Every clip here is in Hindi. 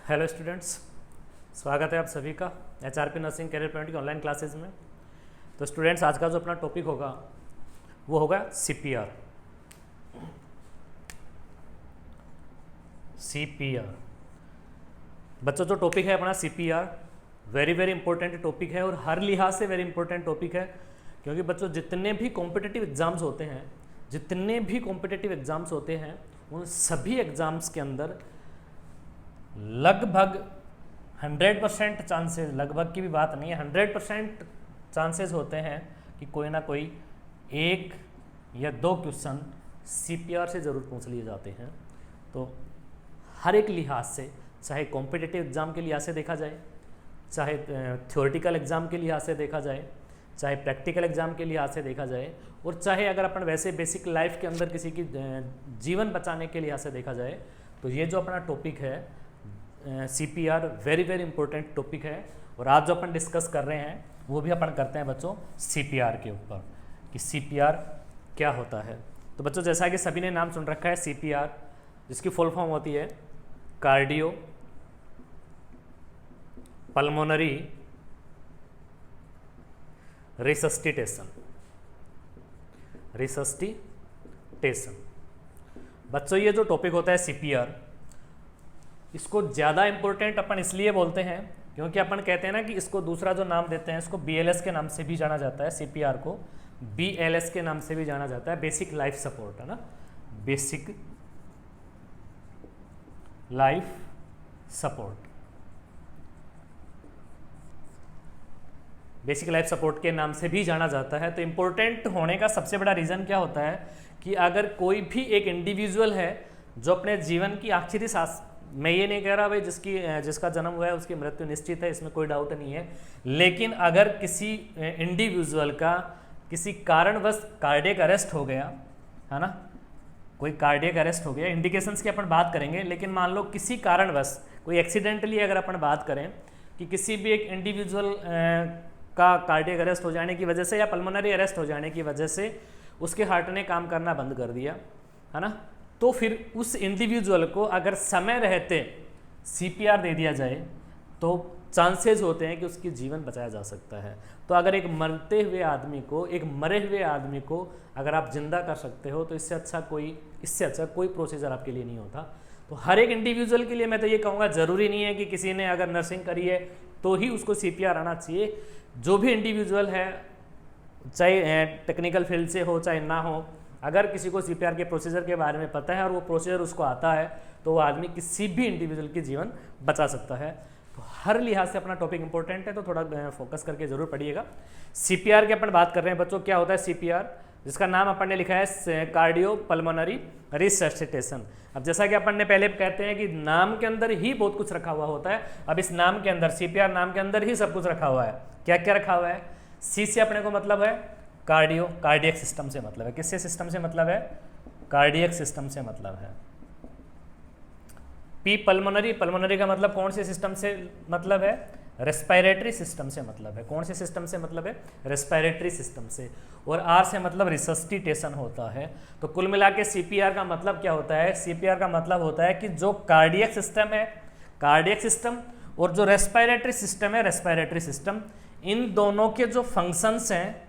हेलो स्टूडेंट्स, स्वागत है आप सभी का HRP नर्सिंग कैरियर पॉइंट की ऑनलाइन क्लासेस में। तो स्टूडेंट्स, आज का जो अपना टॉपिक होगा वो होगा CPR। बच्चों, जो टॉपिक है अपना CPR वेरी इंपॉर्टेंट टॉपिक है और हर लिहाज से वेरी इंपॉर्टेंट टॉपिक है, क्योंकि बच्चों जितने भी कॉम्पिटिटिव एग्जाम्स होते हैं उन सभी एग्जाम्स के अंदर लगभग 100% चांसेस, लगभग की भी बात नहीं है, 100% चांसेस होते हैं कि कोई ना कोई एक या दो क्वेश्चन CPR से ज़रूर पूछ लिए जाते हैं। तो हर एक लिहाज से, चाहे कॉम्पिटिटिव एग्ज़ाम के लिहाज से देखा जाए, चाहे थ्योरेटिकल एग्ज़ाम के लिहाज से देखा जाए, चाहे प्रैक्टिकल एग्ज़ाम के लिहाज से देखा जाए, और चाहे अगर अपन वैसे बेसिक लाइफ के अंदर किसी की जीवन बचाने के लिहाज से देखा जाए, तो ये जो अपना टॉपिक है CPR वेरी इंपॉर्टेंट टॉपिक है। और आज जो अपन डिस्कस कर रहे हैं वो भी अपन करते हैं बच्चों CPR के ऊपर कि CPR क्या होता है। तो बच्चों, जैसा कि सभी ने नाम सुन रखा है CPR, जिसकी फुल फॉर्म होती है कार्डियो पल्मोनरी रिसस्टिटेशन। बच्चों, ये जो टॉपिक होता है CPR, इसको ज़्यादा इम्पोर्टेंट अपन इसलिए बोलते हैं क्योंकि अपन कहते हैं ना कि इसको दूसरा जो नाम देते हैं, इसको BLS के नाम से भी जाना जाता है। CPR को BLS के नाम से भी जाना जाता है, बेसिक लाइफ सपोर्ट, है ना, बेसिक लाइफ सपोर्ट के नाम से भी जाना जाता है। तो इम्पोर्टेंट होने का सबसे बड़ा रीज़न क्या होता है कि अगर कोई भी एक इंडिविजुअल है जो अपने जीवन की आखिरी सांस, मैं ये नहीं कह रहा भाई जिसका जन्म हुआ है उसकी मृत्यु निश्चित है, इसमें कोई डाउट नहीं है, लेकिन अगर किसी इंडिविजुअल का किसी कारणवश कार्डियक अरेस्ट हो गया, है ना, कोई कार्डियक अरेस्ट हो गया, इंडिकेशंस की अपन बात करेंगे, लेकिन मान लो किसी कारणवश कोई एक्सीडेंटली अगर अपन बात करें कि किसी भी एक इंडिविजुअल का कार्डियक अरेस्ट हो जाने की वजह से या पल्मोनरी अरेस्ट हो जाने की वजह से उसके हार्ट ने काम करना बंद कर दिया, है ना, तो फिर उस इंडिविजुअल को अगर समय रहते CPR दे दिया जाए तो चांसेस होते हैं कि उसकी जीवन बचाया जा सकता है। तो अगर एक मरे हुए आदमी को अगर आप जिंदा कर सकते हो तो इससे अच्छा कोई प्रोसीजर आपके लिए नहीं होता। तो हर एक इंडिविजुअल के लिए मैं तो ये कहूँगा, ज़रूरी नहीं है कि किसी ने अगर नर्सिंग करी है तो ही उसको CPR आना चाहिए। जो भी इंडिविजुअल है, चाहे टेक्निकल फील्ड से हो चाहे ना हो, अगर किसी को CPR के प्रोसीजर के बारे में पता है और वो प्रोसीजर उसको आता है तो वो आदमी किसी भी इंडिविजुअल की जीवन बचा सकता है। तो हर लिहाज से अपना टॉपिक इंपॉर्टेंट है, तो थोड़ा फोकस करके जरूर पढ़िएगा। CPR की अपन बात कर रहे हैं बच्चों, क्या होता है CPR, जिसका नाम अपन ने लिखा है कार्डियो पल्मोनरी रिसस्टिटेशन। अब जैसा कि अपन ने पहले कहते हैं कि नाम के अंदर ही बहुत कुछ रखा हुआ होता है। अब इस नाम के अंदर, CPR नाम के अंदर ही सब कुछ रखा हुआ है। क्या क्या रखा हुआ है? C से अपने को मतलब है कार्डियो, कार्डियक सिस्टम से मतलब है। किससे सिस्टम से मतलब है? कार्डियक सिस्टम से मतलब है। P पल्मोनरी, पल्मोनरी का मतलब कौन से सिस्टम से मतलब है? रेस्पिरेटरी सिस्टम से मतलब है। कौन से सिस्टम से मतलब है? रेस्पिरेटरी सिस्टम से। और R से मतलब रिसस्टिटेशन होता है। तो कुल मिला के CPR का मतलब क्या होता है? CPR का मतलब होता है कि जो कार्डियक सिस्टम है, कार्डियक सिस्टम, और जो रेस्पिरेटरी सिस्टम है, रेस्पिरेटरी सिस्टम, इन दोनों के जो फंक्शंस हैं,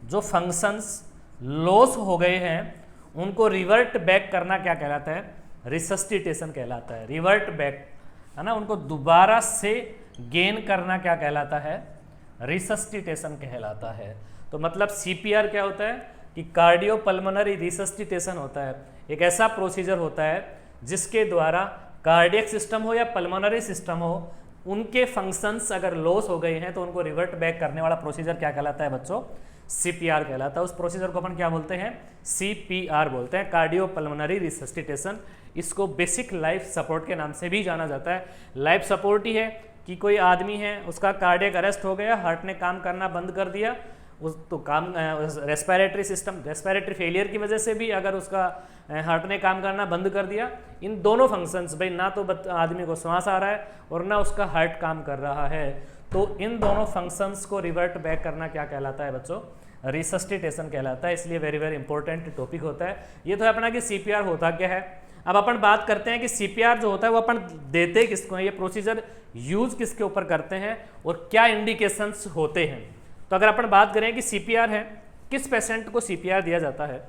जो फंक्शंस लॉस हो गए हैं, उनको रिवर्ट बैक करना क्या कहलाता है? रिसस्टिटेशन कहलाता है। रिवर्ट बैक, है ना, उनको दोबारा से गेन करना क्या कहलाता है? रिसस्टिटेशन कहलाता है। तो मतलब CPR क्या होता है कि कार्डियो पल्मोनरी रिसस्टिटेशन होता है। एक ऐसा प्रोसीजर होता है जिसके द्वारा कार्डियक सिस्टम हो या पल्मोनरी सिस्टम हो, उनके फंक्शंस अगर लॉस हो गए हैं तो उनको रिवर्ट बैक करने वाला प्रोसीजर क्या कहलाता है बच्चों? CPR कहलाता है। उस प्रोसीजर को अपन क्या बोलते हैं? CPR बोलते हैं, कार्डियो पल्मोनरी रिसस्टिटेशन। इसको बेसिक लाइफ सपोर्ट के नाम से भी जाना जाता है। लाइफ सपोर्ट ही है कि कोई आदमी है, उसका कार्डियक अरेस्ट हो गया, हार्ट ने काम करना बंद कर दिया, उस तो काम रेस्पिरेटरी सिस्टम, रेस्पिरेटरी फेलियर की वजह से भी अगर उसका हार्ट ने काम करना बंद कर दिया, इन दोनों फंक्शंस, भाई ना तो आदमी को श्वास आ रहा है और ना उसका हार्ट काम कर रहा है, तो इन दोनों फंक्शंस को रिवर्ट बैक करना क्या कहलाता है बच्चों? रिसस्टिटेशन कहलाता है। इसलिए वेरी इंपॉर्टेंट टॉपिक होता है। ये तो है अपना कि CPR होता क्या है। अब अपन बात करते हैं कि सीपीआर जो होता है वो अपन देते किसको हैं, ये प्रोसीजर यूज किसके ऊपर करते हैं और क्या इंडिकेशंस होते हैं। तो अगर अपन बात करें कि सीपीआर है, किस पेशेंट को सीपीआर दिया जाता है,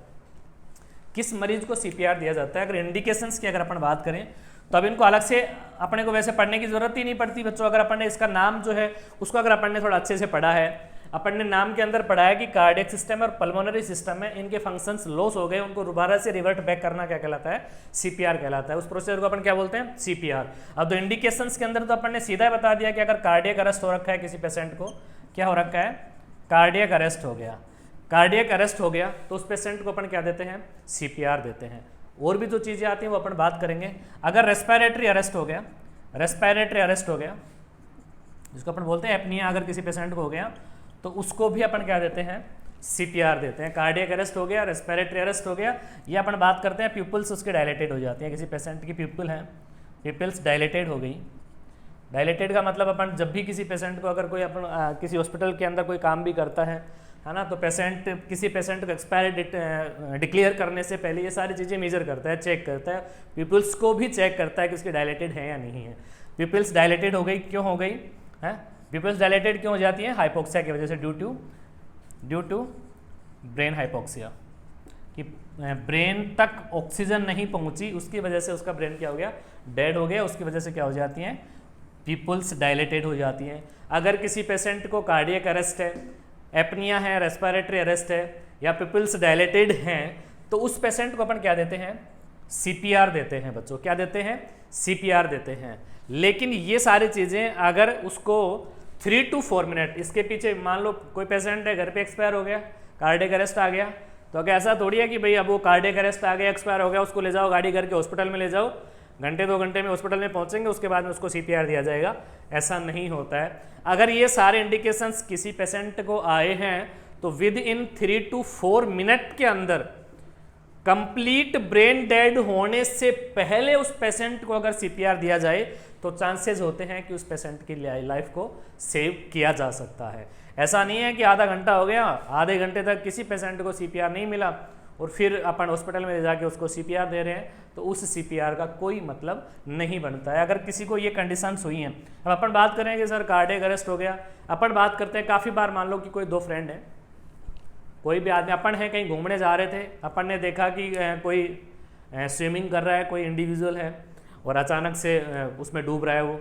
किस मरीज को सीपीआर दिया जाता है, अगर इंडिकेशंस की अगर अपन बात करें तो अब इनको अलग से अपने को वैसे पढ़ने की जरूरत ही नहीं पड़ती बच्चों। अगर अपन ने इसका नाम जो है उसको अगर अपन ने थोड़ा अच्छे से पढ़ा है, अपन ने नाम के अंदर पढ़ा है कि कार्डियक सिस्टम और पल्मोनरी सिस्टम में इनके फंक्शंस लॉस हो गए, उनको दोबारा से रिवर्ट बैक करना क्या कहलाता है, सीपीआर कहलाता है। उस प्रोसीजर को अपन क्या बोलते हैं, सीपीआर। अब तो इंडिकेशंस के अंदर तो अपन ने सीधा बता दिया कि अगर कार्डियक अरेस्ट हो रखा है किसी पेशेंट को, क्या हो रखा है, कार्डियक अरेस्ट हो गया, कार्डियक अरेस्ट हो गया तो उस पेशेंट को अपन क्या देते हैं, सीपीआर देते हैं। और भी जो चीज़ें आती हैं वो अपन बात करेंगे। अगर रेस्पिरेटरी अरेस्ट हो गया, रेस्पिरेटरी अरेस्ट हो गया जिसको अपन बोलते हैं एपनिया, अगर किसी पेशेंट को हो गया तो उसको भी अपन क्या देते हैं, सीपीआर देते हैं। कार्डियक अरेस्ट हो गया, रेस्पिरेटरी अरेस्ट हो गया, ये अपन बात करते हैं प्यूपल्स उसके डायलेटेड हो जाती हैं। किसी पेशेंट की प्यूपल है, प्यूपल्स डायलेटेड हो गई। डायलेटेड का मतलब अपन जब भी किसी पेशेंट को अगर कोई अपन किसी हॉस्पिटल के अंदर कोई काम भी करता है ना, तो किसी पेशेंट को एक्सपायरी डेट डिक्लेयर करने से पहले ये सारी चीज़ें मेजर करता है, चेक करता है। पीपल्स को भी चेक करता है कि उसकी डायलेटेड है या नहीं है। पीपल्स डायलेटेड हो गई, क्यों हो गई है, पीपल्स डायलेटेड क्यों हो जाती है, हाइपोक्सिया की वजह से, ड्यू टू ब्रेन हाइपोक्सिया, कि ब्रेन तक ऑक्सीजन नहीं पहुंची, उसकी वजह से उसका ब्रेन क्या हो गया, डेड हो गया, उसकी वजह से क्या हो जाती हैं, पीपल्स डायलेटेड हो जाती हैं। अगर किसी पेशेंट को कार्डियक अरेस्ट है, एपनिया है, रेस्पिरेटरी अरेस्ट है या पिपल्स डायलेटेड हैं, तो उस पेशेंट को अपन क्या देते हैं, सीपीआर देते हैं बच्चों। क्या देते हैं, सीपीआर देते हैं। लेकिन ये सारी चीज़ें अगर उसको 3 to 4 मिनट इसके पीछे, मान लो कोई पेशेंट है घर पे एक्सपायर हो गया, कार्डियक अरेस्ट आ गया, तो क्या ऐसा थोड़ी है कि भाई अब वो कार्डियक अरेस्ट आ गया, एक्सपायर हो गया, उसको ले जाओ गाड़ी करके हॉस्पिटल में ले जाओ, घंटे 2 घंटे में हॉस्पिटल में पहुंचेंगे, उसके बाद में उसको सीपीआर दिया जाएगा, ऐसा नहीं होता है। अगर ये सारे इंडिकेशंस किसी पेशेंट को आए हैं तो विद इन 3 to 4 मिनट के अंदर कंप्लीट ब्रेन डेड होने से पहले उस पेशेंट को अगर सीपीआर दिया जाए तो चांसेस होते हैं कि उस पेशेंट की लाइफ को सेव किया जा सकता है। ऐसा नहीं है कि आधा घंटा हो गया, आधे घंटे तक किसी पेशेंट को सीपीआर नहीं मिला और फिर अपन हॉस्पिटल में ले जाके उसको सीपीआर दे रहे हैं, तो उस सीपीआर का कोई मतलब नहीं बनता है। अगर किसी को ये कंडीशंस हुई हैं, अब अपन बात करें कि सर कार्डियक अरेस्ट हो गया, अपन बात करते हैं काफ़ी बार, मान लो कि कोई 2 फ्रेंड है, कोई भी आदमी, अपन है कहीं घूमने जा रहे थे, अपन ने देखा कि कोई स्विमिंग कर रहा है, कोई इंडिविजुअल है और अचानक से उसमें डूब रहा है, वो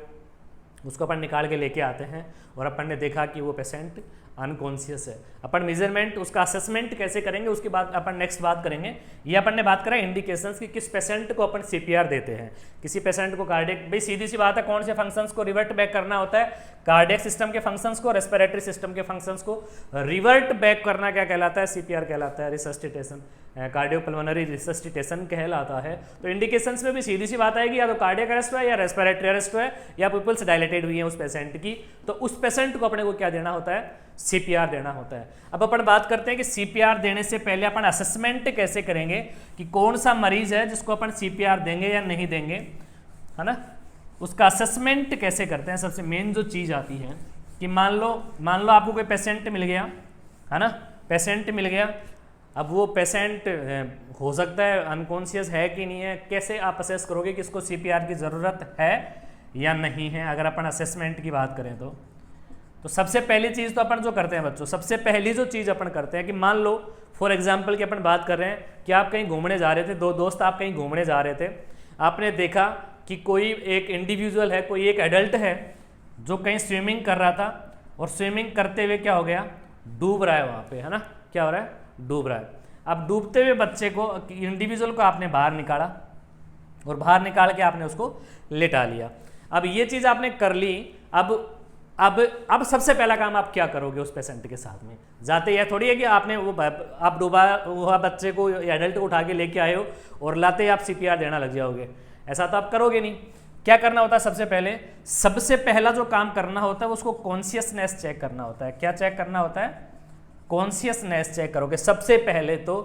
उसको अपन निकाल के लेके आते हैं और अपन ने देखा कि वो पेशेंट अनकॉन्शियस है। अपन मेजरमेंट, उसका असेसमेंट कैसे करेंगे उसकी बात अपन नेक्स्ट बात करेंगे। ये अपन ने बात करा इंडिकेशंस की, किस पेशेंट को अपन सीपीआर देते हैं। किसी पेशेंट को कार्डियक, भाई सीधी सी बात है, कौन से फंक्शंस को रिवर्ट बैक करना होता है, कार्डियक सिस्टम के फंक्शंस को, रेस्पिरेटरी सिस्टम के फंक्शंस को रिवर्ट बैक करना क्या कहलाता है, सीपीआर कहलाता है, रिसस्टिटेशन, कार्डियोपल्मोनरी रिसस्टिटेशन कहलाता है। तो इंडिकेशंस में भी सीधी सी बात आएगी, या तो कार्डियक अरेस्ट है या रेस्पिरेटरी अरेस्ट है या पिपल्स डायलेटेड हुई है उस पेशेंट की, तो उस पेशेंट को अपने को क्या देना होता है, सीपीआर देना होता है। अब अपन बात करते हैं कि सीपीआर देने से पहले अपन असेसमेंट कैसे करेंगे कि कौन सा मरीज है जिसको अपन सीपीआर देंगे या नहीं देंगे, है ना, उसका असेसमेंट कैसे करते हैं। सबसे मेन जो चीज़ आती है कि मान लो आपको कोई पेशेंट मिल गया, है ना, पेशेंट मिल गया, अब वो पेशेंट हो सकता है अनकॉन्शियस है कि नहीं है, कैसे आप असेस करोगे कि इसको सीपीआर की ज़रूरत है या नहीं है। अगर अपन असेसमेंट की बात करें तो सबसे पहली चीज़ तो अपन जो करते हैं बच्चों, सबसे पहली जो चीज़ अपन करते हैं कि मान लो फॉर एग्जांपल की अपन बात कर रहे हैं कि आप कहीं घूमने जा रहे थे, 2 दोस्त आप कहीं घूमने जा रहे थे, आपने देखा कि कोई एक इंडिविजुअल है, कोई एक एडल्ट है जो कहीं स्विमिंग कर रहा था और स्विमिंग करते हुए क्या हो गया, डूब रहा है वहाँ पे, है ना, क्या हो रहा है, डूब रहा है। अब डूबते हुए बच्चे को, इंडिविजुअल को आपने बाहर निकाला और बाहर निकाल के आपने उसको लेटा लिया। अब ये चीज़ आपने कर ली। अब सबसे पहला काम आप क्या करोगे उस पेशेंट के साथ में, जाते यह थोड़ी है कि आपने वो आप डूबा हुआ बच्चे को या एडल्ट को उठा के लेके आए हो और लाते ही आप सीपीआर देना लग जाओगे, ऐसा तो आप करोगे नहीं। क्या करना होता है, सबसे पहला जो काम करना होता है उसको कॉन्शियसनेस चेक करना होता है। क्या चेक करना होता है, कॉन्शियसनेस चेक करोगे सबसे पहले तो,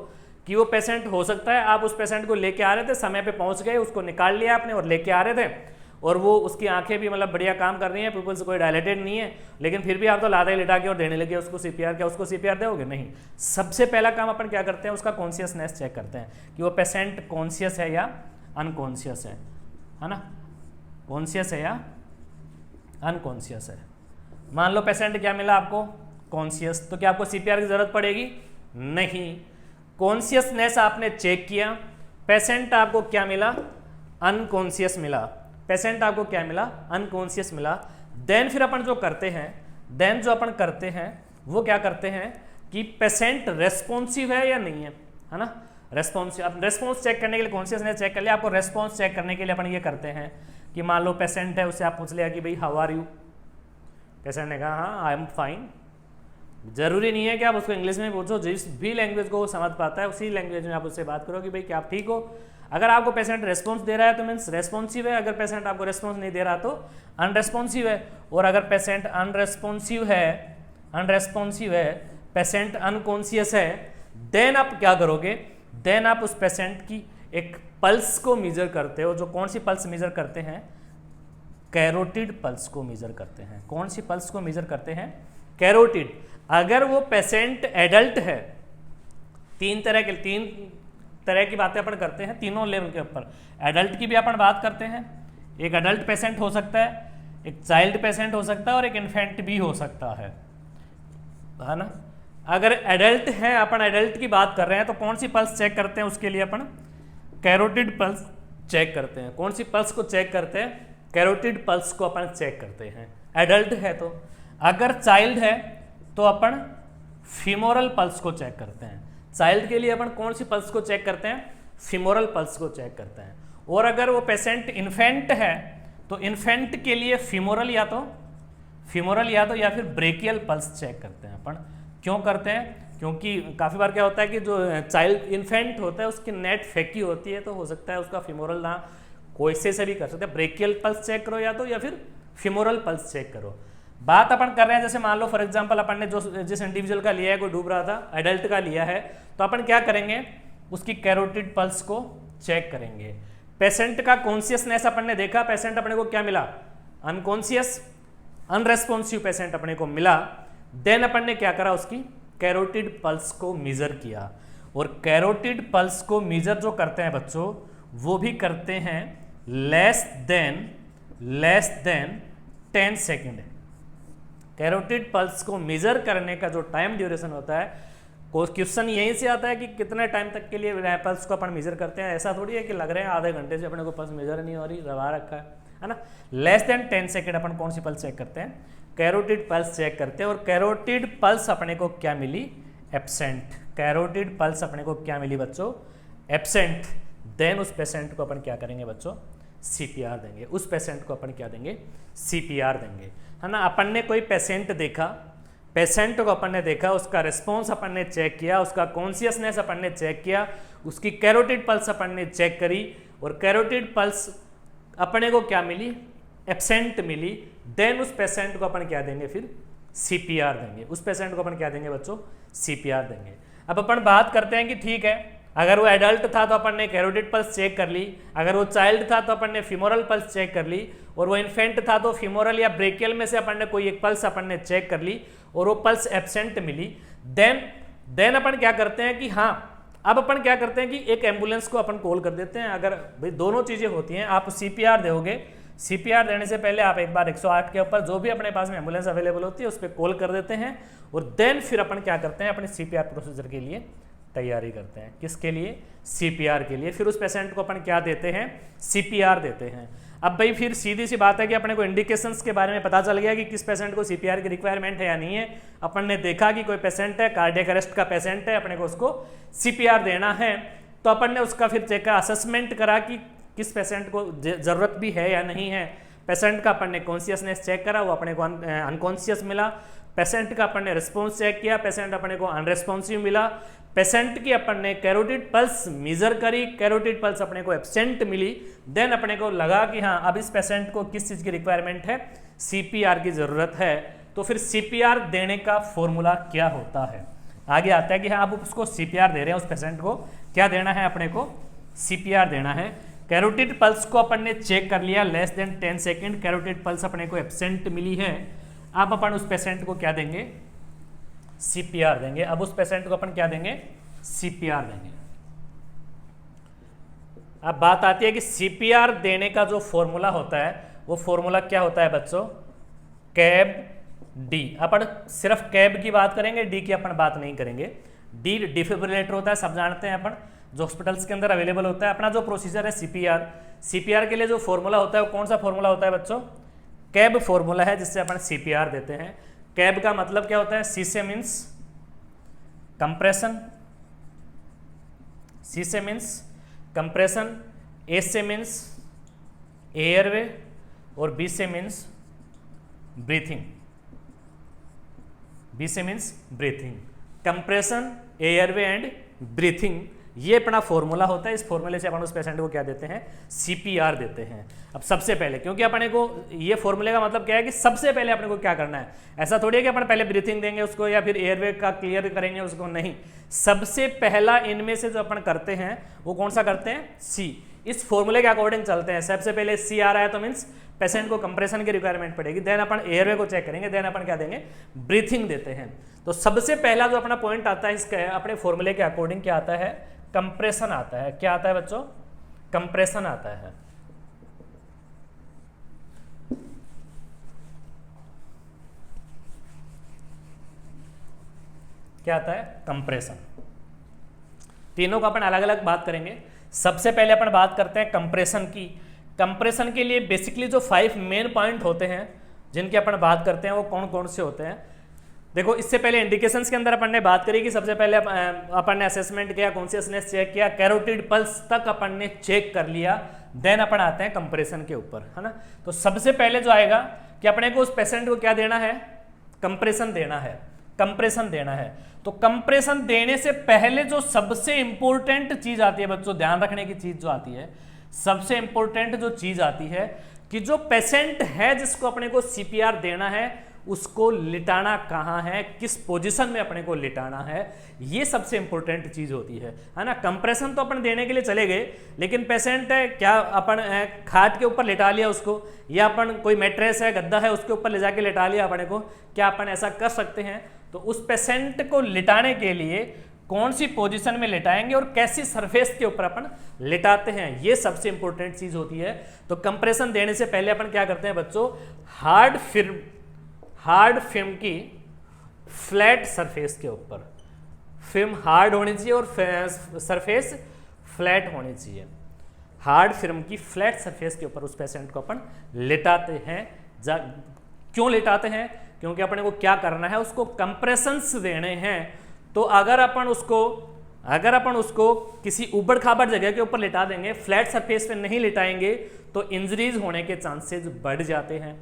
कि वो पेशेंट हो सकता है आप उस पेशेंट को लेके आ रहे थे, समय पे पहुंच गए, उसको निकाल लिया आपने और लेके आ रहे थे और वो उसकी आंखें भी मतलब बढ़िया काम कर रही हैं, पीपल से कोई डायलेटेड नहीं है, लेकिन फिर भी आप तो लाते लिटा के और देने लगे उसको सीपीआर। क्या उसको सीपीआर दोगे, नहीं। सबसे पहला काम अपन क्या करते हैं, उसका कॉन्शियसनेस चेक करते हैं कि वो पेशेंट कॉन्शियस है या अनकॉन्शियस है ना, कॉन्शियस है या अनकॉन्शियस है। मान लो पेशेंट क्या मिला आपको, कॉन्शियस, तो क्या आपको सीपीआर की जरूरत पड़ेगी? नहीं। कॉन्शियसनेस आपने चेक किया, पेशेंट आपको क्या मिला? अनकॉन्शियस मिला। पेशेंट आपको क्या मिला? अनकॉन्शियस मिला। देन फिर अपन जो करते हैं वो क्या करते हैं कि पेशेंट रेस्पॉन्सिव है या नहीं है ना, रेस्पॉन्सिव। अब रेस्पॉन्स चेक करने के लिए कॉन्शियसनेस चेक कर लिया, आपको रेस्पॉन्स चेक करने के लिए अपन ये करते हैं कि मान लो पेशेंट है, उससे आप पूछ लिया कि भाई हाउ आर यू, पेशेंट ने कहा हाँ आई एम फाइन। जरूरी नहीं है कि आप उसको इंग्लिश में पूछो, जिस भी लैंग्वेज को वो समझ पाता है उसी लैंग्वेज में आप उससे बात करो कि भाई क्या आप ठीक हो। अगर आपको पेशेंट रेस्पॉन्स दे रहा है तो मीन्स रेस्पॉन्सिव है, अगर पेशेंट आपको रेस्पॉन्स नहीं दे रहा तो अनरेस्पॉन्सिव है। और अगर पेशेंट अनरेस्पॉन्सिव है, पेशेंट अनकॉन्शियस है, देन आप क्या करोगे? देन आप उस पेशेंट की एक पल्स को मेजर करते हो। जो कौन सी पल्स मेजर करते हैं? कैरोटिड पल्स को मेजर करते हैं। कौन सी पल्स को मेजर करते हैं? कैरोटिड। अगर वो पेशेंट एडल्ट है, तीन तरह की बातें अपन करते हैं तीनों लेवल के ऊपर। एडल्ट की भी अपन बात करते हैं, एक एडल्ट पेशेंट हो सकता है, एक चाइल्ड पेशेंट हो सकता है और एक इन्फेंट भी हो सकता है ना। अगर एडल्ट है, अपन एडल्ट की बात कर रहे हैं, तो कौन सी पल्स चेक करते हैं? उसके लिए अपन कैरोटिड पल्स चेक करते हैं। कौन सी पल्स को चेक करते हैं? कैरोटिड पल्स को अपन चेक करते हैं, एडल्ट है तो। अगर चाइल्ड है तो अपन फीमोरल पल्स को चेक करते हैं। चाइल्ड के लिए अपन कौन सी पल्स को चेक करते हैं? फीमोरल पल्स को चेक करते हैं। और अगर वो पेशेंट इन्फेंट है तो इन्फेंट के लिए फीमोरल या तो या फिर ब्रेकियल पल्स चेक करते हैं अपन। क्यों करते हैं? क्योंकि काफ़ी बार क्या होता है कि जो चाइल्ड इन्फेंट होता है उसकी नेट फेंकी होती है, तो हो सकता है उसका फीमोरल ना, कोई से भी कर सकते हैं। ब्रेकियल पल्स चेक करो या फिर फीमोरल पल्स चेक करो। बात अपन कर रहे हैं, जैसे मान लो फॉर एग्जांपल अपन ने जिस इंडिविजुअल का लिया है, कोई डूब रहा था, एडल्ट का लिया है, तो अपन क्या करेंगे? उसकी कैरोटिड पल्स को चेक करेंगे। पेशेंट का कॉन्शियसनेस अपन ने देखा, पेशेंट अपने को क्या मिला? अनकॉन्शियस, अनरेस्पॉन्सिव पेशेंट अपने को मिला। देन अपन ने क्या करा? उसकी कैरोटिड पल्स को मेजर किया। और कैरोटिड पल्स को मेजर जो करते हैं बच्चों, वो भी करते हैं less than 10 second. Carotid pulse को मेजर करने का जो टाइम ड्यूरेशन होता है, क्वेश्चन यहीं से आता है कि कितने टाइम तक के लिए पल्स को अपन मेजर करते हैं। ऐसा थोड़ी है कि लग रहे हैं आधे घंटे से अपने को पल्स मेजर नहीं हो रही, रवा रखा है ना। लेस देन 10 सेकेंड अपन कौन सी पल्स चेक करते हैं? कैरोटिड पल्स चेक करते हैं। और कैरोटिड पल्स अपने को क्या मिली? एब्सेंट। कैरोटिड पल्स अपने को क्या मिली बच्चों? एब्सेंट। देन उस पेशेंट को अपन क्या करेंगे बच्चों? सीपीआर देंगे। उस पेशेंट को अपन क्या देंगे? सीपीआर देंगे, है ना। अपन ने कोई पेशेंट देखा, पेशेंट को अपन ने देखा, उसका रिस्पॉन्स अपन ने चेक किया, उसका कॉन्शियसनेस अपन ने चेक किया, उसकी कैरोटिड पल्स अपन ने चेक करी, और कैरोटिड पल्स अपने को क्या मिली? एब्सेंट मिली। देन उस पेशेंट को अपन क्या देंगे? फिर सीपीआर देंगे। उस पेशेंट को अपन क्या देंगे बच्चों? सीपीआर देंगे। अब अपन बात करते हैं कि ठीक है, अगर वो एडल्ट था तो अपन ने कैरोटिड पल्स चेक कर ली, अगर वो चाइल्ड था तो अपन ने फीमोरल पल्स चेक कर ली, और वो इन्फेंट था तो फीमोरल या ब्रेकियल में से अपन ने कोई एक पल्स अपन ने चेक कर ली और वो पल्स एब्सेंट मिली। देन अपन क्या करते हैं कि हाँ, अब अपन क्या करते हैं कि एक एम्बुलेंस को अपन कॉल कर देते हैं। अगर भाई दोनों चीज़ें होती हैं, आप सीपीआर दोगे, सीपीआर देने से पहले आप एक बार 108 के ऊपर जो भी अपने पास में एम्बुलेंस अवेलेबल होती है उस पर कॉल कर देते हैं, और देन फिर अपन क्या करते हैं? अपने सीपीआर प्रोसीजर के लिए तैयारी करते हैं। किसके लिए? सीपीआर के लिए। फिर उस पेशेंट को अपन क्या देते हैं? सीपीआर देते हैं। अब भाई फिर सीधी सी बात है कि अपने को इंडिकेशंस के बारे में पता चल गया कि किस पेशेंट को सीपीआर की रिक्वायरमेंट है या नहीं है। अपन ने देखा कि कोई पेशेंट है, कार्डियक अरेस्ट का पेशेंट है, अपने को उसको सीपीआर देना है, तो अपन ने उसका फिर चेक का असेसमेंट करा कि किस पेशेंट को जरूरत भी है या नहीं है। पेशेंट का अपन ने कॉन्शियसनेस चेक करा, वो अपने को अनकॉन्शियस मिला। पेशेंट का अपन ने रिस्पॉन्स चेक किया, पेशेंट अपने को अनरेस्पॉन्सिव मिला। पेशेंट की अपन ने कैरोटिड पल्स मेजर करी, कैरोटिड पल्स अपने को एब्सेंट मिली। देन अपने को लगा कि हाँ, अब इस पेशेंट को किस चीज़ की रिक्वायरमेंट है? सीपीआर की ज़रूरत है। तो फिर सीपीआर देने का फॉर्मूला क्या होता है? आगे आता है कि हाँ, अब उसको सीपीआर दे रहे हैं, उस पेशेंट को क्या देना है? अपने को सीपीआर देना है। कैरोटिड पल्स को अपन ने चेक कर लिया, less than 10 second, carotid pulse अपने को एब्सेंट मिली है। अब अपन उस पेशेंट को क्या देंगे? सीपीआर देंगे। अब उस पेशेंट को अपन क्या देंगे? सीपीआर देंगे। अब बात आती है कि सीपीआर देने का जो फॉर्मूला होता है वो फॉर्मूला क्या होता है बच्चों, कैब डी। अपन सिर्फ कैब की बात करेंगे, डी की अपन बात नहीं करेंगे। डी डिफिब्रिलेटर होता है, सब जानते हैं अपन, जो हॉस्पिटल्स के अंदर अवेलेबल होता है। अपना जो प्रोसीजर है सीपीआर, सीपीआर के लिए जो फॉर्मूला होता है वो कौन सा फॉर्मूला होता है बच्चों, कैब फॉर्मूला है, जिससे अपन सीपीआर देते हैं। कैब का मतलब क्या होता है, सी से मीन्स कंप्रेशन, सी से मीन्स कंप्रेशन, ए से मीन्स एयरवे और बी से मीन्स ब्रीथिंग, बी से means breathing, compression, airway and breathing, ये अपना फॉर्मूला होता है। इस फॉर्मूले से अपन उस पेशेंट को क्या देते हैं, सीपीआर देते हैं। अब सबसे पहले, क्योंकि अपने को ये फॉर्मूले का मतलब क्या है कि सबसे पहले अपने को क्या करना है, ऐसा थोड़ी है कि अपन पहले ब्रीथिंग देंगे उसको या फिर एयरवे का क्लियर करेंगे उसको, नहीं। सबसे पहला इनमें से जो अपन करते हैं वो कौन सा करते हैं, सी। इस फॉर्मूले के अकॉर्डिंग चलते हैं। सबसे पहले सी आ रहा है तो मीन्स पेशेंट को कंप्रेशन की रिक्वायरमेंट पड़ेगी, देन अपन एयरवे को चेक करेंगे, देन अपन क्या देंगे, ब्रीथिंग देते हैं। तो सबसे पहला जो अपना पॉइंट आता है इसका अपने फॉर्मूले के अकॉर्डिंग क्या आता है, कंप्रेशन आता है। क्या आता है बच्चों, कंप्रेशन आता है। क्या आता है, कंप्रेशन। तीनों का अपन अलग अलग बात करेंगे। सबसे पहले अपन बात करते हैं कंप्रेशन की। कंप्रेशन के लिए बेसिकली जो 5 मेन पॉइंट होते हैं जिनकी अपन बात करते हैं वो कौन कौन से होते हैं। देखो, इससे पहले इंडिकेशंस के अंदर अपन ने बात करी कि सबसे पहले अपन ने असेसमेंट किया, कॉन्शियसनेस चेक किया, कैरोटिड पल्स तक अपन ने चेक कर लिया, देन अपन आते हैं कंप्रेशन के ऊपर, है ना। तो सबसे पहले जो आएगा कि अपने को उस पेशेंट को क्या देना है, कंप्रेशन देना है, कंप्रेशन देना है। तो कंप्रेशन देने से पहले जो सबसे इंपॉर्टेंट चीज आती है बच्चों, ध्यान रखने की चीज जो आती है, सबसे इंपॉर्टेंट जो चीज आती है कि जो पेशेंट है जिसको अपने को सीपीआर देना है उसको लिटाना कहाँ है, किस पोजीशन में अपने को लिटाना है, ये सबसे इंपॉर्टेंट चीज होती है ना। कंप्रेशन तो अपन देने के लिए चले गए, लेकिन पेशेंट है क्या, अपन खाट के ऊपर लिटा लिया उसको, या अपन कोई मैट्रेस है, गद्दा है, उसके ऊपर ले जाके लिटा लिया अपने को, क्या अपन ऐसा कर सकते हैं। तो उस पेशेंट को लिटाने के लिए कौन सी पोजीशन में लिटाएंगे और कैसी सरफेस के ऊपर अपन लिटाते हैं, ये सबसे इंपॉर्टेंट चीज होती है। तो कंप्रेशन देने से पहले अपन क्या करते हैं बच्चों, हार्ड फिल्म की फ्लैट सरफेस के ऊपर, फिल्म हार्ड होनी चाहिए और सरफेस फ्लैट होनी चाहिए। हार्ड फिल्म की फ्लैट सरफेस के ऊपर उस पेशेंट को अपन लिटाते हैं। क्यों लिटाते हैं, क्योंकि अपने को क्या करना है, उसको कंप्रेशंस देने हैं। तो अगर अपन उसको किसी उबड़ खाबड़ जगह के ऊपर लिटा देंगे, फ्लैट सरफेस पे नहीं लिटाएंगे, तो इंजरीज होने के चांसेस बढ़ जाते हैं।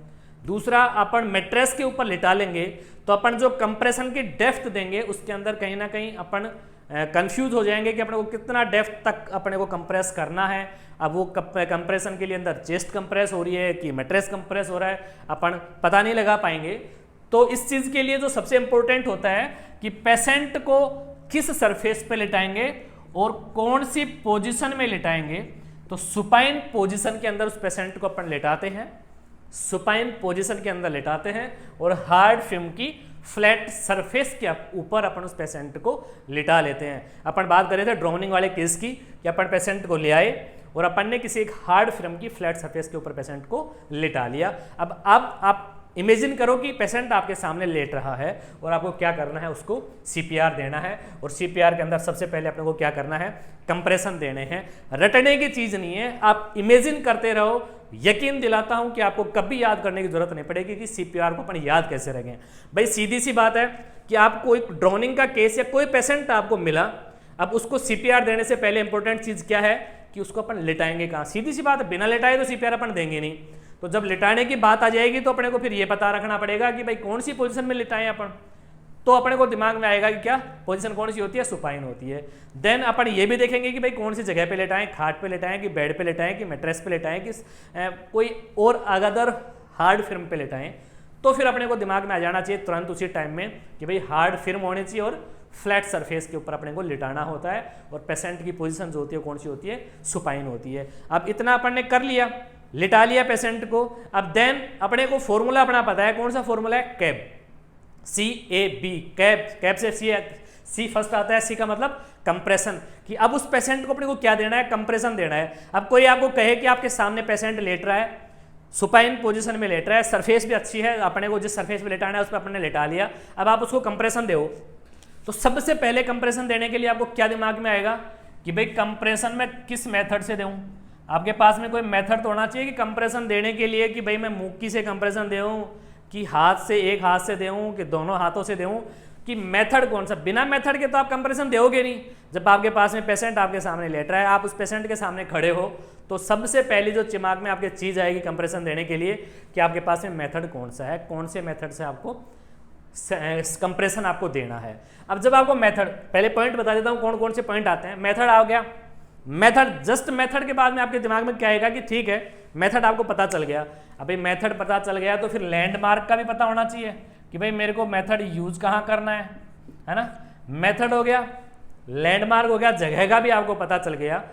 दूसरा, अपन मैट्रेस के ऊपर लिटा लेंगे तो अपन जो कंप्रेशन की डेप्थ देंगे उसके अंदर कहीं ना कहीं अपन कंफ्यूज हो जाएंगे कि अपने को कितना डेप्थ तक अपने को कंप्रेस करना है। अब वो कंप्रेशन के लिए अंदर चेस्ट कंप्रेस हो रही है कि मैट्रेस कंप्रेस हो रहा है, अपन पता नहीं लगा पाएंगे। तो इस चीज़ के लिए जो सबसे इंपॉर्टेंट होता है कि पेशेंट को किस सरफेस पे लिटाएंगे और कौन सी पोजीशन में लिटाएंगे। तो सुपाइन पोजीशन के अंदर उस पेशेंट को अपन लिटाते हैं, सुपाइन पोजीशन के अंदर लिटाते हैं और हार्ड फिल्म की फ्लैट सरफेस के ऊपर अपन उस पेशेंट को लिटा लेते हैं। अपन बात कर रहे थे ड्राउनिंग वाले केस की कि अपन पेशेंट को ले आए और अपन ने किसी एक हार्ड फिल्म की फ्लैट सरफेस के ऊपर पेशेंट को लिटा लिया। अब आप इमेजिन करो कि पेशेंट आपके सामने लेट रहा है और आपको क्या करना है, उसको सीपीआर देना है। और सीपीआर के अंदर सबसे पहले अपने को क्या करना है, कंप्रेशन देने हैं। रटने की चीज नहीं है, आप इमेजिन करते रहो। यकीन दिलाता हूं कि आपको कभी याद करने की जरूरत नहीं पड़ेगी कि सीपीआर को अपन याद कैसे रखें। भाई सीधी सी बात है कि आपको एक ड्राउनिंग का केस या कोई पेशेंट आपको मिला, अब उसको सीपीआर देने से पहले इंपॉर्टेंट चीज क्या है कि उसको अपन लिटाएंगे कहाँ। सीधी सी बात है, बिना लिटाए तो सीपीआर अपन देंगे नहीं। तो जब लिटाने की बात आ जाएगी तो अपने को फिर ये पता रखना पड़ेगा कि भाई कौन सी पोजीशन में लिटाएं अपन। तो अपने को दिमाग में आएगा कि क्या पोजीशन कौन सी होती है, सुपाइन होती है। देन अपन ये भी देखेंगे कि भाई कौन सी जगह पे लिटाएं, खाट पे लिटाएं कि बेड पे लिटाएं कि मैट्रेस पे लिटाएं कि कोई और अदर हार्ड फिल्म पे लिटाएं। तो फिर अपने को दिमाग में आ जाना चाहिए तुरंत उसी टाइम में कि भाई हार्ड फिल्म होनी चाहिए और फ्लैट सरफेस के ऊपर अपने को लिटाना होता है। और पेशेंट की पोजीशन जो होती है कौन सी होती है, सुपाइन होती है। अब इतना अपन ने कर लिया, लिटा लिया पेशेंट को। अब देन अपने को फॉर्मूला अपना पता है, कौन सा फॉर्मूला है, कैब, CAB, कैब। कैब से सी फर्स्ट आता है, सी का मतलब कंप्रेशन, कि अब उस पेशेंट को अपने को क्या देना है, कंप्रेशन देना है। अब कोई आपको कहे कि आपके सामने पेशेंट लेट रहा है, सुपाइन पोजीशन में लेट रहा है, सरफेस भी अच्छी है, अपने को जिस सरफेस पे लेटाना है उस पर अपने लेटा लिया, अब आप उसको कंप्रेशन दो, तो सबसे पहले कंप्रेशन देने के लिए आपको क्या दिमाग में आएगा कि भाई कंप्रेशन में किस मेथड से दूं। आपके पास में कोई मेथड तो होना चाहिए कि कंप्रेशन देने के लिए, कि भाई मैं मुक्की से कंप्रेशन दूं, कि हाथ से, एक हाथ से दूं, कि दोनों हाथों से दूं, कि मेथड कौन सा। बिना मेथड के तो आप कंप्रेशन दोगे नहीं। जब आपके पास में पेशेंट आपके सामने लेट रहा है, आप उस पेशेंट के सामने खड़े हो, तो सबसे पहली जो दिमाग में आपके चीज आएगी कंप्रेशन देने के लिए कि आपके पास में मेथड कौन सा है, कौन से मेथड से आपको कंप्रेशन आपको देना है। अब जब आपको मेथड, पहले पॉइंट बता देता हूं कौन कौन से पॉइंट आते हैं। मेथड आ गया, मेथड, जस्ट मेथड के बाद में आपके दिमाग में क्या आएगा कि ठीक है मेथड आपको पता चल गया। अभी मेथड पता चल गया तो फिर लैंडमार्क का भी पता होना चाहिए कि भाई मेरे को मेथड यूज कहाँ करना है ना। मेथड हो गया, लैंडमार्क हो गया, जगह का भी आपको पता चल गया।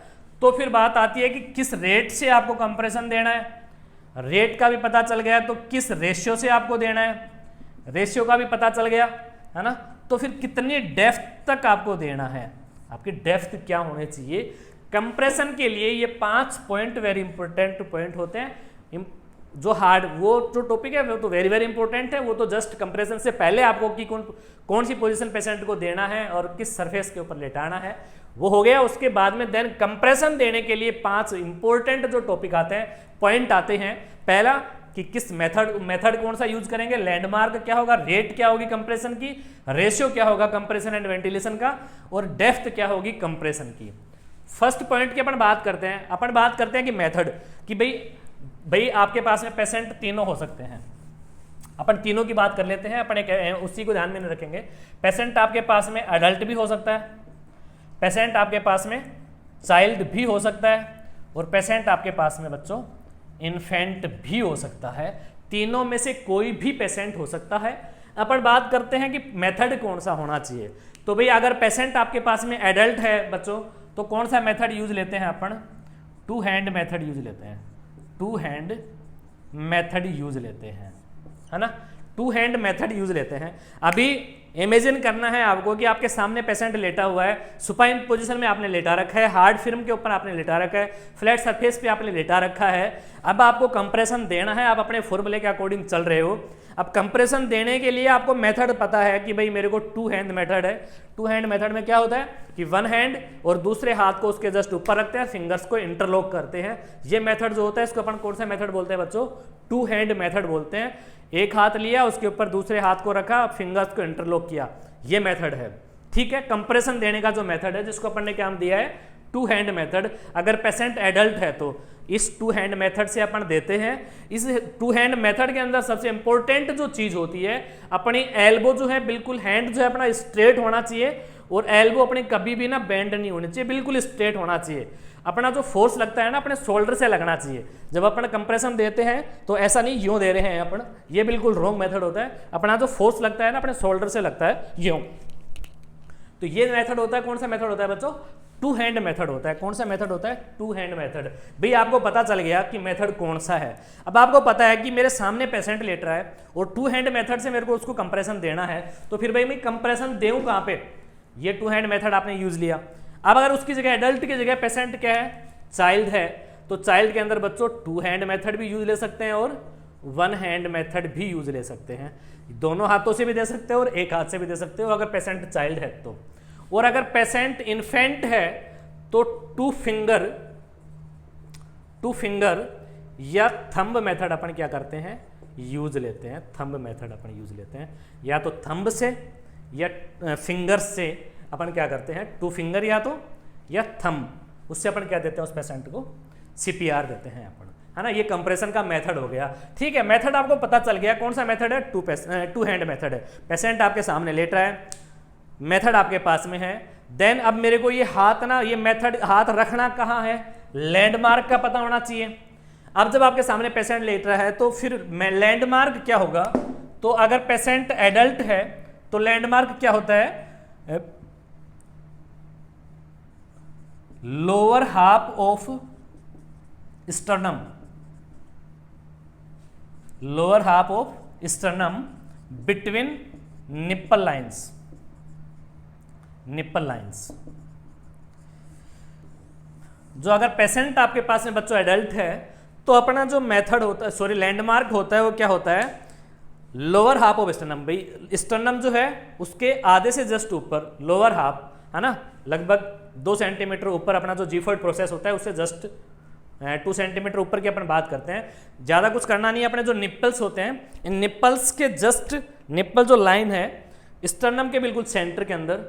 तो फिर बात आती है कि किस रेट से आपको कंप्रेशन देना है, रेट का भी पता चल गया। तो किस रेशियो से आपको देना है, रेशियो का भी पता चल गया, है ना। तो फिर कितनी डेप्थ तक आपको देना है, आपकी डेप्थ क्या होनी चाहिए। कंप्रेशन के लिए ये 5 पॉइंट वेरी इंपॉर्टेंट पॉइंट होते हैं। जो हार्ड, वो जो टॉपिक है वो तो वेरी वेरी इंपॉर्टेंट है, वो तो जस्ट कंप्रेशन से पहले आपको कि कौन सी पोजीशन पेशेंट को देना है और किस सरफेस के ऊपर लेटाना है वो हो गया। उसके बाद में देन कंप्रेशन देने के लिए 5 इंपॉर्टेंट जो टॉपिक आते हैं, पॉइंट आते हैं। पहला कि किस मेथड कौन सा यूज करेंगे, लैंडमार्क क्या होगा, रेट क्या होगी कंप्रेशन की, रेशियो क्या होगा कंप्रेशन एंड वेंटिलेशन का, और डेप्थ क्या होगी कंप्रेशन की। फर्स्ट पॉइंट की अपन बात करते हैं। अपन बात करते हैं कि मेथड, कि भाई आपके पास में पेशेंट तीनों हो सकते हैं। अपन तीनों की बात कर लेते हैं, अपन एक उसी को ध्यान में नहीं रखेंगे। पेशेंट आपके पास में अडल्ट भी हो सकता है, पेशेंट आपके पास में चाइल्ड भी हो सकता है, और पेशेंट आपके पास में बच्चों इन्फेंट भी हो सकता है। तीनों में से कोई भी पेशेंट हो सकता है। अपन बात करते हैं कि मेथड कौन सा होना चाहिए। तो भाई अगर पेशेंट आपके पास में एडल्ट है बच्चों, तो कौन सा मेथड यूज लेते हैं अपन, 2 हैंड मेथड यूज लेते हैं, 2 हैंड मेथड यूज लेते हैं, है ना। 2 हैंड मेथड यूज लेते हैं। अभी इमेजिन करना है आपको कि आपके सामने पेशेंट लेटा हुआ है, सुपाइन पोजीशन में आपने लेटा रखा है, हार्ड फिल्म के ऊपर आपने लेटा रखा है, फ्लैट सरफेस पे आपने लेटा रखा है। अब आपको कंप्रेशन देना है, आप अपने फॉर्मूले के अकॉर्डिंग चल रहे हो। अब कंप्रेशन देने के लिए आपको मेथड पता है कि भाई मेरे को 2 हैंड मेथड है। 2 हैंड मेथड में क्या होता है कि 1 हैंड और दूसरे हाथ को उसके जस्ट ऊपर रखते हैं, फिंगर्स को इंटरलॉक करते हैं। ये मेथड जो होता है इसको अपन कौन सा मेथड बोलते हैं बच्चों, 2 हैंड मेथड बोलते हैं। एक हाथ लिया, उसके ऊपर दूसरे हाथ को रखा, फिंगर्स को इंटरलॉक किया, ये मेथड है। ठीक है, कंप्रेशन देने का जो मेथड है जिसको अपन ने क्या दिया है, 2 हैंड मेथड। अगर पेशेंट एडल्ट है तो इस 2 हैंड मेथड से अपन देते हैं। इस 2 हैंड मेथड के अंदर सबसे इंपॉर्टेंट जो चीज होती है, अपनी एल्बो जो है बिल्कुल, हैंड जो है अपना स्ट्रेट होना चाहिए, और एल्बो अपनी कभी भी ना बेंड नहीं होनी चाहिए, बिल्कुल स्ट्रेट होना चाहिए। अपना जो फोर्स लगता है ना अपने शोल्डर से लगना चाहिए। जब अपन कंप्रेशन देते हैं तो ऐसा नहीं यूं दे रहे हैं अपन, ये बिल्कुल रॉन्ग मेथड होता है। अपना जो फोर्स लगता है ना अपने शोल्डर से लगता है यूं। तो ये मेथड होता है, कौन सा मेथड होता है बच्चों, 2 हैंड मेथड होता है। कौन सा मेथड होता है, 2 हैंड मेथड। भाई आपको पता चल गया कि मेथड कौन सा है। अब आपको पता है कि मेरे सामने पेशेंट लेट रहा है और 2 हैंड मेथड से मेरे को उसको कंप्रेशन देना है, तो फिर भाई मैं कंप्रेशन दूं कहां पे, ये 2 हैंड मेथड आपने यूज लिया। अब अगर उसकी जगह एडल्ट की जगह पेशेंट क्या है, चाइल्ड है, तो चाइल्ड के अंदर बच्चों 2 हैंड मेथड भी यूज ले सकते हैं और 1 हैंड मेथड भी यूज ले सकते हैं। दोनों हाथों से भी दे सकते हो और एक हाथ से भी दे सकते हो अगर पेशेंट चाइल्ड है तो। और अगर पेशेंट इन्फेंट है तो 2 फिंगर या थंब मेथड अपन क्या करते हैं, यूज लेते हैं। थंब मेथड अपन यूज लेते हैं, या तो थंब से या फिंगर से अपन क्या करते हैं, 2 फिंगर या तो या थंब, उससे अपन क्या देते हैं उस पेशेंट को CPR देते हैं अपन, है ना। ये कंप्रेशन का मेथड हो गया। ठीक है, मेथड आपको पता चल गया कौन सा मेथड है, 2 हैंड मेथड है। पेशेंट आपके सामने लेट रहा है, मेथड आपके पास में है। देन अब मेरे को ये हाथ ना, ये मेथड हाथ रखना कहाँ है, लैंडमार्क का पता होना चाहिए। अब जब आपके सामने पेशेंट लेट रहा है तो फिर लैंडमार्क क्या होगा, तो अगर पेशेंट एडल्ट है तो लैंडमार्क क्या होता है, lower half of sternum, lower half of sternum between nipple lines, nipple lines. जो अगर पेशेंट आपके पास में बच्चों एडल्ट है तो अपना जो मेथड होता है, सॉरी लैंडमार्क होता है, वो क्या होता है, लोअर हाफ ऑफ स्टर्नम। भाई स्टर्नम जो है उसके आधे से जस्ट ऊपर, लोअर हाफ है ना, लगभग 2 सेंटीमीटर ऊपर अपना जो जीफर्ड प्रोसेस होता है उससे जस्ट 2 सेंटीमीटर ऊपर की अपन बात करते हैं। ज़्यादा कुछ करना नहीं है। अपने जो निप्पल्स होते हैं, इन निप्पल्स के जस्ट, निप्पल जो लाइन है स्टर्नम के बिल्कुल सेंटर के अंदर,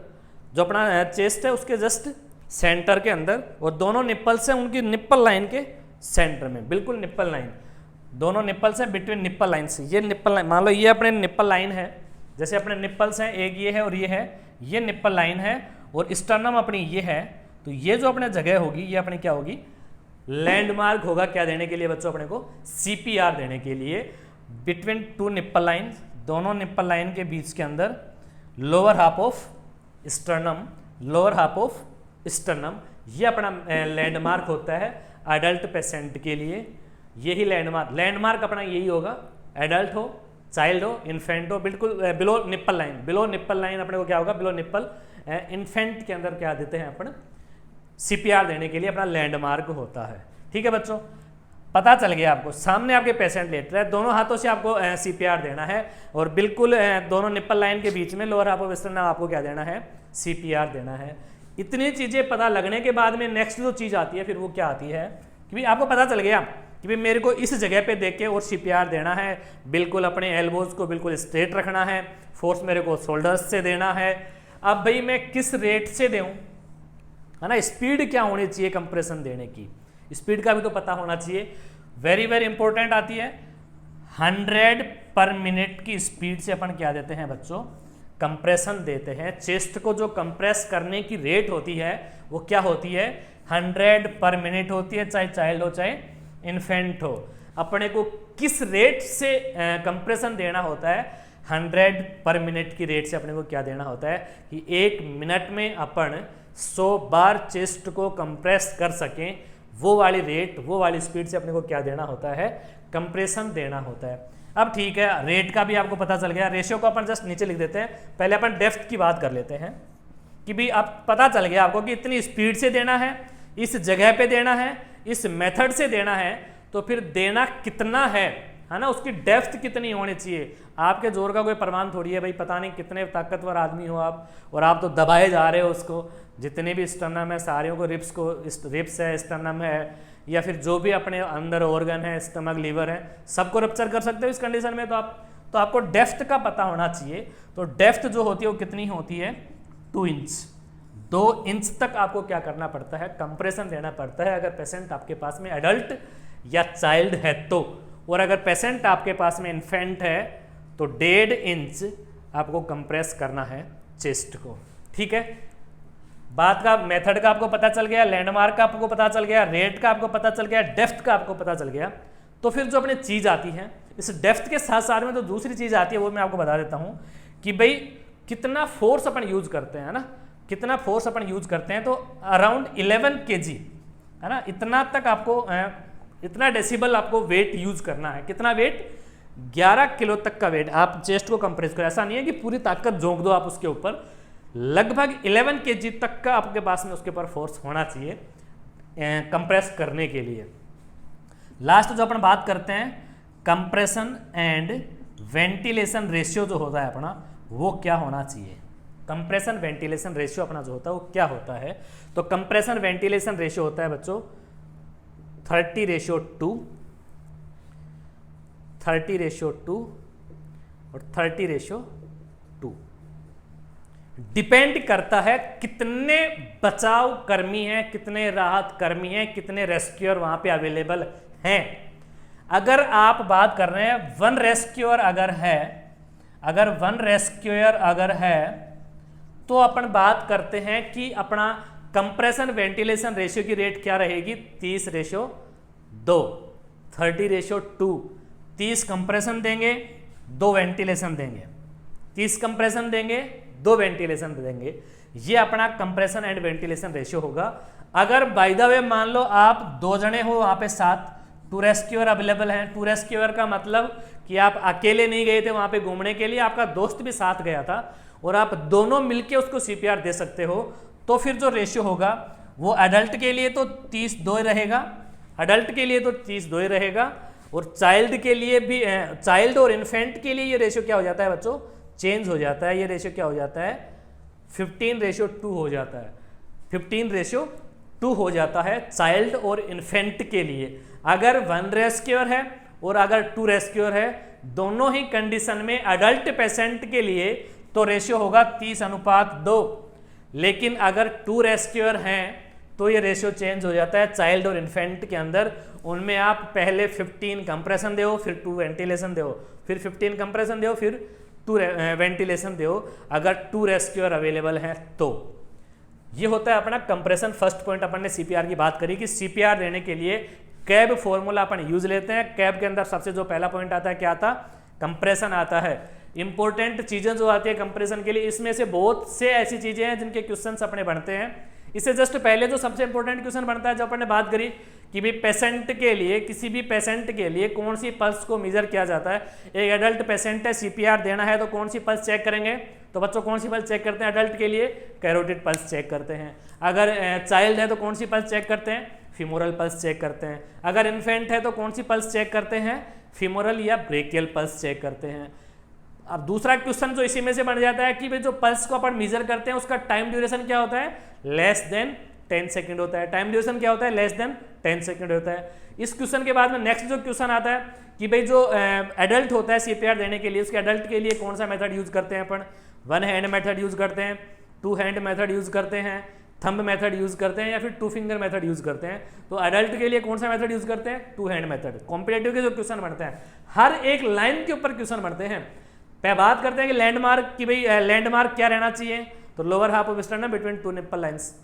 जो अपना चेस्ट है उसके जस्ट सेंटर के अंदर, और दोनों निप्पल्स हैं उनकी निप्पल लाइन के सेंटर में, बिल्कुल निप्पल लाइन, दोनों निप्पल्स हैं बिटवीन निप्पल लाइन्स। ये निप्पल लाइन, मान लो ये अपने निप्पल लाइन है, जैसे अपने निप्पल्स हैं, एक ये है और ये है, ये निप्पल लाइन है, और स्टर्नम अपनी ये है, तो ये जो अपने जगह होगी ये अपनी क्या होगी, लैंडमार्क होगा। क्या देने के लिए बच्चों, अपने को CPR देने के लिए, बिटवीन 2 निप्पल लाइन, दोनों निप्पल लाइन के बीच के अंदर, lower half of sternum, lower half of sternum, ये अपना लैंडमार्क होता है एडल्ट पेशेंट के लिए। यही लैंडमार्क अपना यही होगा, एडल्ट हो, चाइल्ड हो, इन्फेंट हो, बिल्कुल below nipple line, below nipple line अपने को क्या होगा, बिलो निप्पल इन्फेंट के अंदर क्या देते हैं अपन, CPR देने के लिए अपना लैंडमार्क होता है। ठीक है बच्चों, पता चल गया आपको, सामने आपके पेशेंट लेट रहा है, दोनों हाथों से आपको CPR देना है, और बिल्कुल दोनों निप्पल लाइन के बीच में लोअर हाफ ऑफ स्टर्नम आपको क्या देना है, CPR देना है। इतनी चीज़ें पता लगने के बाद में नेक्स्ट जो चीज़ आती है फिर वो क्या आती है कि भाई आपको पता चल गया कि भाई मेरे को इस जगह पे देख के और CPR देना है, बिल्कुल अपने एल्बोज को बिल्कुल स्ट्रेट रखना है, फोर्स मेरे को शोल्डर्स से देना है। अब भाई मैं किस रेट से दूँ, है ना, स्पीड क्या होनी चाहिए कंप्रेशन देने की, स्पीड का भी तो पता होना चाहिए। वेरी वेरी इंपॉर्टेंट आती है, 100 पर मिनट की स्पीड से अपन क्या देते हैं बच्चों, कंप्रेशन देते हैं। चेस्ट को जो कंप्रेस करने की रेट होती है वो क्या होती है, 100 पर मिनट होती है, चाहे चाइल्ड हो चाहे इन्फेंट हो। अपने को किस रेट से कंप्रेशन देना होता है, 100 पर मिनट की रेट से अपने को क्या देना होता है कि 1 मिनट में अपन 100 बार चेस्ट को कंप्रेस कर सकें, वो वाली रेट, वो वाली स्पीड से अपने को क्या देना होता है, कंप्रेशन देना होता है। अब ठीक है, रेट का भी आपको पता चल गया, रेशियो को अपन जस्ट नीचे लिख देते हैं। पहले अपन डेप्थ की बात कर लेते हैं कि भी अब पता चल गया आपको कि इतनी स्पीड से देना है, इस जगह पे देना है, इस मेथड से देना है, तो फिर देना कितना है ना, उसकी डेप्थ कितनी होनी चाहिए। आपके जोर का कोई प्रमाण थोड़ी है भाई, पता नहीं कितने ताकतवर आदमी हो आप, और आप तो दबाए जा रहे हो उसको, जितने भी स्टर्नम है सारियों को, रिप्स है, स्टर्नम है, या फिर जो भी अपने अंदर ऑर्गन है, स्टमक, लीवर है, सबको रप्चर कर सकते हो इस कंडीशन में। तो आपको डेप्थ का पता होना चाहिए। तो डेप्थ जो होती है वो कितनी होती है, 2 इंच, 2 इंच तक आपको क्या करना पड़ता है, कंप्रेशन देना पड़ता है, अगर पेशेंट आपके पास में एडल्ट या चाइल्ड है तो। और अगर पेशेंट आपके पास में इन्फेंट है तो 1.5 इंच आपको कंप्रेस करना है चेस्ट को। ठीक है, बात का मेथड का आपको पता चल गया, लैंडमार्क का आपको पता चल गया, रेट का आपको पता चल गया, डेप्थ का आपको पता चल गया। तो फिर जो अपनी चीज़ आती है, इस डेप्थ के साथ साथ में तो दूसरी चीज़ आती है, वो मैं आपको बता देता हूँ कि भाई कितना फोर्स अपन यूज करते हैं ना, कितना फोर्स अपन यूज करते हैं। तो अराउंड 11 kg है ना, इतना तक आपको इतना डेसिबल आपको वेट यूज करना है। कितना वेट, 11 किलो तक का वेट आप चेस्ट को कंप्रेस करो। ऐसा नहीं है कि पूरी ताकत झोंक दो आप उसके ऊपर, लगभग 11 kg तक का आपके पास में उसके ऊपर फोर्स होना चाहिए कंप्रेस करने के लिए। लास्ट जो अपन बात करते हैं, कंप्रेशन एंड वेंटिलेशन रेशियो जो होता है अपना, वो क्या होना चाहिए। कंप्रेशन वेंटिलेशन रेशियो अपना जो होता है वो क्या होता है। तो कंप्रेशन वेंटिलेशन रेशियो होता है बच्चों 30:2, 30:2 और 30:2। डिपेंड करता है कितने बचाव कर्मी हैं, कितने राहत कर्मी हैं, कितने रेस्क्यूअर वहां पे अवेलेबल हैं। अगर आप बात कर रहे हैं 1 रेस्क्यूअर अगर है, अगर 1 रेस्क्यूअर अगर है, तो अपन बात करते हैं कि अपना कंप्रेशन वेंटिलेशन रेशियो की रेट क्या रहेगी, 30:2, 30:2। 30 कंप्रेशन देंगे, 2 वेंटिलेशन देंगे, 30 कंप्रेशन देंगे, 2 वेंटिलेशन देंगे। ये अपना कंप्रेशन एंड वेंटिलेशन रेशियो होगा। अगर बाय द वे मान लो आप 2 जने हो वहां पे साथ, टू रेस्क्यूअर अवेलेबल हैं। टू रेस्क्यूअर का मतलब कि आप अकेले नहीं गए थे वहां पे घूमने के लिए, आपका दोस्त भी साथ गया था और आप दोनों मिलके उसको सीपीआर दे सकते हो, तो फिर जो रेशियो होगा वो एडल्ट के लिए तो 30:2 रहेगा, एडल्ट के लिए तो 30:2 रहेगा, और चाइल्ड के लिए भी, चाइल्ड और इन्फेंट के लिए ये रेशियो क्या हो जाता है बच्चों, चेंज हो जाता है। ये रेशियो क्या हो जाता है, 15:2 हो जाता है। 15:2 हो जाता है चाइल्ड और इन्फेंट के लिए। अगर 1 रेस्क्यूअर है और अगर 2 रेस्क्यूअर है, दोनों ही कंडीशन में एडल्ट पेशेंट के लिए तो रेशियो होगा 30:2। लेकिन अगर 2 रेस्क्यूअर हैं तो ये रेशियो चेंज हो जाता है चाइल्ड और इन्फेंट के अंदर। उनमें आप पहले 15 कंप्रेशन दो, फिर 2 वेंटिलेशन दो, फिर 15 कंप्रेशन दो, फिर 2 वेंटिलेशन दो, अगर 2 रेस्क्यूअर अवेलेबल हैं तो। ये होता है अपना कंप्रेशन। फर्स्ट पॉइंट अपन ने सीपीआर की बात करी कि सीपीआर देने के लिए कैब फॉर्मूला अपन यूज लेते हैं। कैब के अंदर सबसे जो पहला पॉइंट आता है क्या आता, कंप्रेशन आता है। इंपॉर्टेंट चीजें जो आती है कंप्रेशन के लिए, इसमें से बहुत से ऐसी चीजें हैं जिनके क्वेश्चंस अपने बनते हैं। इससे जस्ट पहले जो सबसे इंपॉर्टेंट क्वेश्चन बनता है, जो अपन ने बात करी कि भाई पेशेंट के लिए, किसी भी पेशेंट के लिए कौन सी पल्स को मेजर किया जाता है। एक एडल्ट पेशेंट है, सीपीआर देना है, तो कौन सी पल्स चेक करेंगे, तो बच्चों कौन सी पल्स चेक करते हैं एडल्ट के लिए, कैरोटिड पल्स चेक करते हैं। अगर चाइल्ड है तो कौन सी पल्स चेक करते हैं, फीमोरल पल्स चेक करते हैं। अगर इन्फेंट है तो कौन सी पल्स चेक करते हैं, फीमोरल या ब्रेकियल पल्स चेक करते हैं। अब दूसरा क्वेश्चन जो इसी में से बन जाता है कि भाई जो पल्स को अपन मेजर करते हैं उसका टाइम ड्यूरेशन क्या होता है, लेस देन 10 सेकंड होता है। टाइम ड्यूरेशन क्या होता है, लेस देन 10 सेकंड होता है। इस क्वेश्चन के बाद में नेक्स्ट जो क्वेश्चन आता है कि भाई जो एडल्ट होता है सीपीआर देने के लिए, उसके एडल्ट के लिए कौन सा मेथड यूज करते हैं अपन, 1 हैंड मेथड यूज करते हैं, 2 हैंड मेथड यूज करते हैं, थंब मेथड यूज करते हैं, या फिर 2 फिंगर मेथड यूज करते हैं। तो एडल्ट के लिए कौन सा मेथड यूज करते हैं, 2 हैंड मेथड। कॉम्पिटेटिव के जो क्वेश्चन बनते हैं हर एक लाइन के ऊपर क्वेश्चन बनते हैं। पे बात करते हैं कि लैंडमार्क की, भाई लैंडमार्क क्या रहना चाहिए, तो lower half of sternum between 2 nipple lines.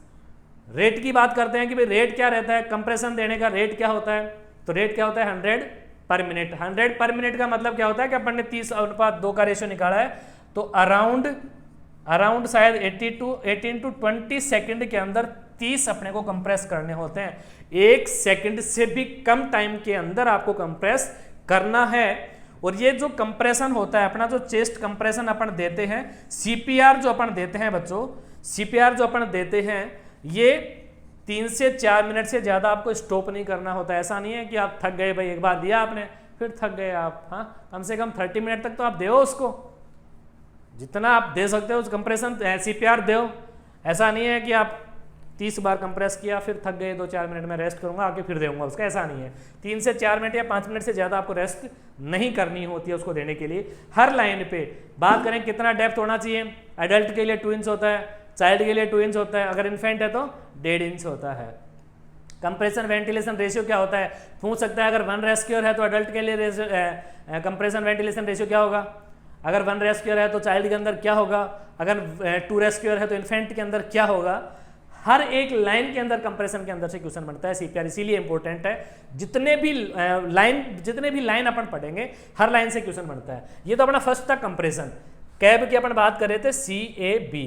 Rate की बात करते हैं कि भाई रेट क्या रहता है, कंप्रेशन देने का रेट क्या होता है, तो रेट क्या होता है 100 पर मिनट। 100 पर मिनट का मतलब क्या होता है कि अपन ने 30:2 का रेशियो निकाला है, तो अराउंड शायद 18 to 20 सेकंड के अंदर 30 अपने को कंप्रेस करने होते हैं। 1 सेकंड से भी कम टाइम के अंदर आपको कंप्रेस करना है। और ये जो कंप्रेशन होता है अपना, जो चेस्ट कंप्रेशन अपन देते हैं, सीपीआर जो अपन देते हैं बच्चों, सीपीआर जो अपन देते हैं, ये 3 से 4 मिनट से ज़्यादा आपको स्टॉप नहीं करना होता है। ऐसा नहीं है कि आप थक गए, भाई एक बार दिया आपने फिर थक गए आप, हाँ कम से कम 30 मिनट तक तो आप दो उसको, जितना आप दे सकते हो उस कंप्रेशन सीपीआर दो। ऐसा नहीं है कि आप 30 बार कंप्रेस किया फिर थक गए, 2-4 मिनट में रेस्ट करूंगा आके फिर दूंगा उसका, ऐसा नहीं है। 3 से 4 मिनट या 5 मिनट से ज़्यादा आपको रेस्ट नहीं करनी होती है उसको देने के लिए। हर लाइन पे बात करें कितना डेप्थ होना चाहिए, एडल्ट के लिए 2 इंच होता है, चाइल्ड के लिए 2 इंच होता है, अगर इन्फेंट है तो 1.5 इंच होता है। कंप्रेशन वेंटिलेशन रेशियो क्या होता है, पूछ सकता है। अगर 1 रेस्क्यूअर है तो एडल्ट के लिए कंप्रेशन वेंटिलेशन रेशियो क्या होगा, अगर 1 रेस्क्यूअर है तो चाइल्ड के अंदर क्या होगा, अगर 2 रेस्क्यूअर है तो इन्फेंट के अंदर क्या होगा। हर एक लाइन के अंदर कंप्रेशन के अंदर से क्वेश्चन बनता है सीपीआर, इसीलिए इंपॉर्टेंट है। जितने भी लाइन अपन पढ़ेंगे हर लाइन से क्वेश्चन बनता है। ये तो अपना फर्स्ट था कंप्रेशन। कैब की अपन बात कर रहे थे CAB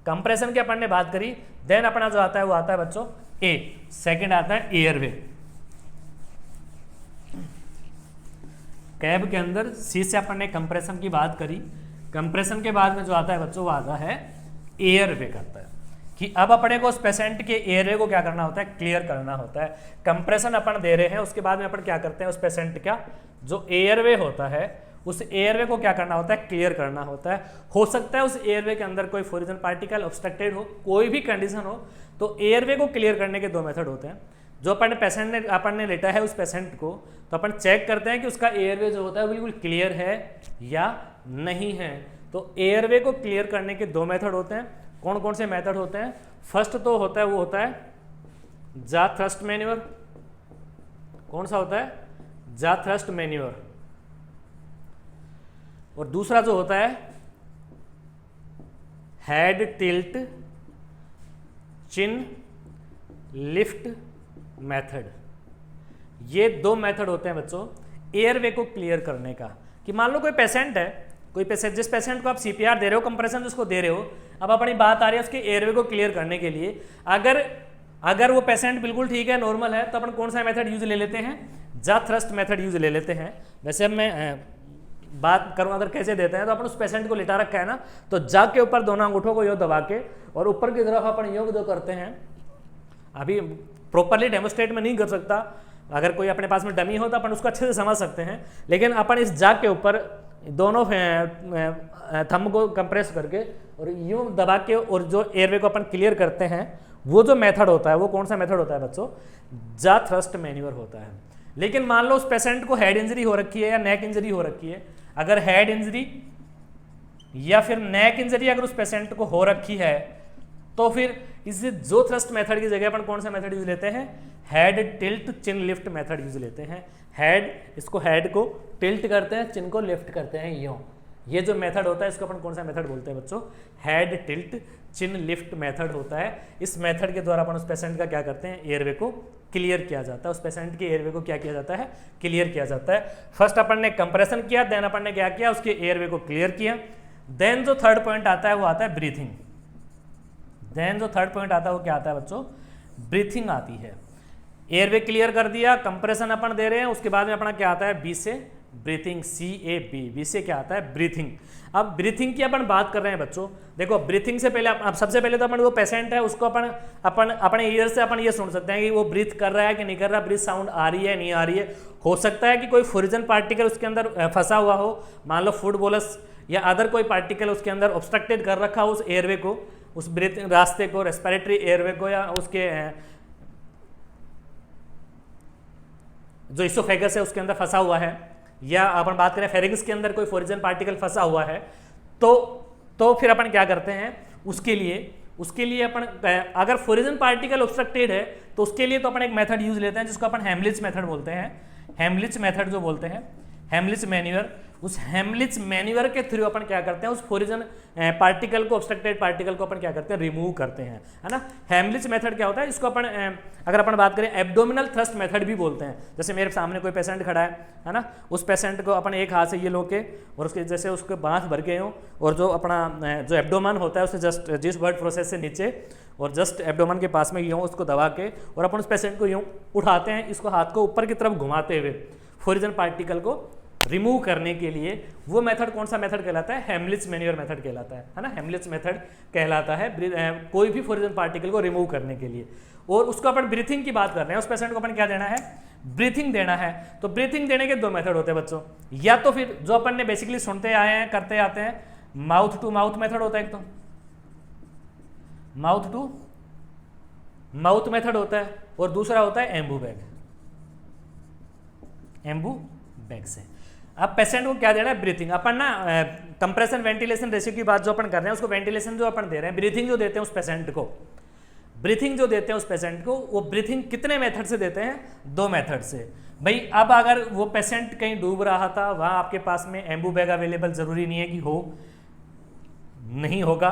कंप्रेशन की अपन ने बात करी। देन अपना जो आता है वो आता है बच्चों ए, सेकंड आता है एयरवे। कैब के अंदर सी से अपन ने कंप्रेशन की बात करी। कंप्रेशन के बाद में जो आता है बच्चों वो आता है एयरवे करता है, कि अब अपने को उस पेशेंट के एयरवे को क्या करना होता है, क्लियर करना होता है। कंप्रेशन अपन दे रहे हैं, उसके बाद में अपन क्या करते हैं, उस पेशेंट का जो एयरवे होता है उस एयरवे को क्या करना होता है, क्लियर करना होता है। हो सकता है उस एयरवे के अंदर कोई फॉरिजन पार्टिकल ऑब्स्ट्रक्टेड हो, कोई भी कंडीशन हो, तो एयरवे को क्लियर करने के 2 मेथड होते हैं। जो अपन ने लेटा है उस पेशेंट को, तो अपन चेक करते हैं कि उसका एयरवे जो होता है बिल्कुल क्लियर है या नहीं है। तो एयरवे को क्लियर करने के 2 मेथड होते हैं। कौन कौन से मेथड होते हैं, फर्स्ट तो होता है वो होता है जा थ्रस्ट मैन्यूअर। कौन सा होता है, जा थ्रस्ट मैन्यूअर। और दूसरा जो होता है हेड टिल्ट चिन लिफ्ट मेथड। ये 2 मेथड होते हैं बच्चों एयरवे को क्लियर करने का। कि मान लो कोई पेशेंट है, कोई पेशेंट, जिस पेशेंट को आप सीपीआर दे रहे हो, कंप्रेशन जिसको दे रहे हो, अब अपनी बात आ रही है उसके एयरवे को क्लियर करने के लिए। अगर अगर वो पेशेंट बिल्कुल ठीक है, नॉर्मल है, तो अपन कौन सा मेथड यूज ले लेते हैं, जा थ्रस्ट मेथड यूज ले लेते हैं। वैसे अब मैं बात करूँ अगर कैसे देते हैं, तो अपन उस पेशेंट को लिटा रखा है ना, तो जा के ऊपर दोनों अंगूठों को यूँ दबा के और ऊपर की तरफ अपन योग जो करते हैं, अभी प्रॉपरली डेमोस्ट्रेट में नहीं कर सकता, अगर कोई अपने पास में डमी हो तो अपन उसको अच्छे से समझ सकते हैं, लेकिन अपन इस जाग के ऊपर दोनों थंब को कंप्रेस करके और यूं दबा के और जो एयरवे को अपन क्लियर करते हैं, वो जो मेथड होता है वो कौन सा मेथड होता है बच्चों, जा थ्रस्ट मैन्यूवर होता है। लेकिन मान लो उस पेशेंट को हेड इंजरी हो रखी है या नेक इंजरी हो रखी है, अगर हेड इंजरी या फिर नेक इंजरी अगर उस पेशेंट को हो रखी है, तो फिर इस जो थ्रस्ट मेथड की जगह अपन कौन सा मेथड यूज लेते हैं, हेड टिल्ट चिन लिफ्ट मेथड यूज लेते हैं। इसको हेड को टिल्ट करते हैं, चिन को लिफ्ट करते हैं यूं। ये जो मेथड होता है इसको अपन कौन सा मेथड बोलते हैं बच्चों, हेड टिल्ट चिन लिफ्ट मेथड होता है। इस मेथड के द्वारा अपन उस पेशेंट का क्या करते हैं, एयरवे को क्लियर किया जाता है। उस पेशेंट के एयरवे को क्या किया जाता है, क्लियर किया जाता है। फर्स्ट अपन ने कंप्रेशन किया, देन अपन ने क्या किया, उसके एयरवे को क्लियर किया। देन जो थर्ड पॉइंट आता है वो आता है ब्रीथिंग। देन जो थर्ड पॉइंट आता है वो क्या आता है बच्चों, ब्रीथिंग आती है। एयरवे क्लियर कर दिया, कंप्रेशन अपन दे रहे हैं, उसके बाद में अपना क्या आता है, बी से ब्रीथिंग, बी से क्या आता है, ब्रीथिंग। अब ब्रीथिंग की अपन बात कर रहे हैं बच्चों, देखो ब्रीथिंग से पहले अब सबसे पहले तो अपन वो पेशेंट है उसको अपन अपने ईयर से अपन ये सुन सकते हैं कि वो ब्रीथ कर रहा है कि नहीं कर रहा, ब्रीथ साउंड आ रही है नहीं आ रही है। हो सकता है कि कोई फ्लोरिजन पार्टिकल उसके अंदर फंसा हुआ हो, मान लो फूड बोलस या अदर कोई पार्टिकल उसके अंदर ऑब्स्ट्रक्टेड कर रखा हो उस एयरवे को, उस ब्रीथिंग रास्ते को, रेस्पिरेटरी एयरवे को, या उसके जो इसोफेगस है उसके अंदर फंसा हुआ है, या अपन बात करें फेरिंग्स के अंदर कोई फ्लोरिजन पार्टिकल फंसा हुआ है, तो फिर अपन क्या करते हैं, उसके लिए अपन अगर फ्लोरिजन पार्टिकल ऑब्स्ट्रक्टेड है तो उसके लिए तो अपन एक मेथड यूज लेते हैं जिसको अपन हेमलिच मेथड बोलते हैं। हेमलिच मेथड जो बोलते हैं, हेमलिच मैन्यूअर, उस हेमलिच मैन्यूअर के थ्रू अपन क्या करते हैं, उस फ्लोरिजन पार्टिकल को, ऑब्स्ट्रक्टेड पार्टिकल को अपन क्या करते हैं, रिमूव करते हैं, है ना। हेमलिच मेथड क्या होता है, इसको अपन अगर अपन बात करें एब्डोमिनल थ्रस्ट मेथड भी बोलते हैं। जैसे मेरे सामने कोई पेशेंट खड़ा है ना, उस पेशेंट को अपन एक हाथ से ये लो के और उसके जैसे उसके बांध भर के हो, और जो अपना जो एब्डोमन होता है उसे जस्ट जिस बर्ड प्रोसेस से नीचे और जस्ट एब्डोमन के पास में यूँ उसको दबा के और अपन उस पेशेंट को यूँ उठाते हैं, इसको हाथ को ऊपर की तरफ घुमाते हुए फ्लोरिजन पार्टिकल को रिमूव करने के लिए। वो मेथड कौन सा मेथड कहलाता है, हेमलिच मैन्यूअर मेथड कहलाता है ना। हेमलिच मेथड कहलाता है कोई भी फ्लोरिजन पार्टिकल को रिमूव करने के लिए। और उसको अपन ब्रीथिंग की बात कर रहे हैं, उस पेशेंट को अपन क्या देना है, ब्रीथिंग देना है। तो ब्रीथिंग देने के दो मेथड होते हैं बच्चों, या तो फिर जो अपन ने बेसिकली सुनते आए हैं, करते आते हैं, माउथ टू माउथ मेथड होता है, एक तो माउथ टू माउथ मेथड होता है, और दूसरा होता है एम्बू बैग से। अब पेशेंट को क्या देना है, ब्रीथिंग। अपन ना कंप्रेशन वेंटिलेशन रेशियो की बात जो अपन कर रहे हैं, उसको वेंटिलेशन जो अपन दे रहे हैं, ब्रीथिंग जो देते हैं उस पेशेंट को, ब्रीथिंग जो देते हैं उस पेशेंट को, वो ब्रीथिंग कितने मेथड से देते हैं, दो मेथड से। भाई अब अगर वो पेशेंट कहीं डूब रहा था, वहाँ आपके पास में एम्बू बैग अवेलेबल जरूरी नहीं है कि हो, नहीं होगा,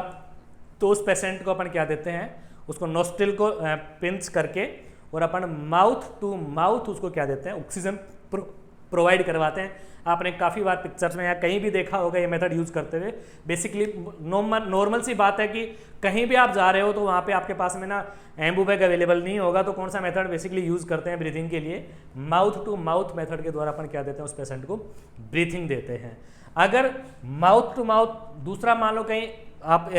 तो उस पेशेंट को अपन क्या देते हैं, उसको नोस्ट्रिल को पिंच करके और अपन माउथ टू माउथ उसको क्या देते हैं, ऑक्सीजन प्रोवाइड करवाते हैं। आपने काफ़ी बार पिक्चर्स में या कहीं भी देखा होगा ये मेथड यूज़ करते हुए। बेसिकली नॉर्मल सी बात है कि कहीं भी आप जा रहे हो तो वहाँ पे आपके पास में ना एम्बू बैग अवेलेबल नहीं होगा, तो कौन सा मेथड बेसिकली यूज़ करते हैं ब्रीथिंग के लिए, माउथ टू माउथ मेथड के द्वारा अपन क्या देते हैं, उस पेशेंट को ब्रीथिंग देते हैं। अगर माउथ टू माउथ दूसरा मान लो कहीं आप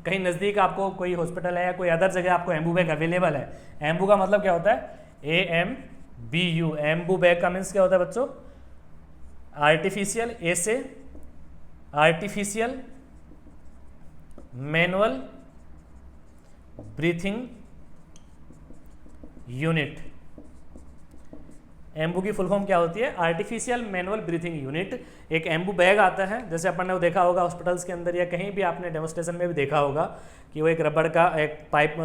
कहीं नज़दीक आपको कोई हॉस्पिटल है या कोई अदर जगह आपको एम्बू बैग अवेलेबल है। एम्बू का मतलब क्या होता है, AMBU, एम्बू बैग का मीन्स क्या होता है बच्चों, आर्टिफिशियल, ए से artificial manual breathing unit. Anbu की फुल फॉर्म क्या होती है, आर्टिफिशियल मैनुअल ब्रीथिंग यूनिट। एक एम्बू बैग आता है, जैसे अपन ने वो देखा होगा हॉस्पिटल्स के अंदर या कहीं भी आपने डेमोस्ट्रेशन में भी देखा होगा कि वो एक रबड़ का एक पाइप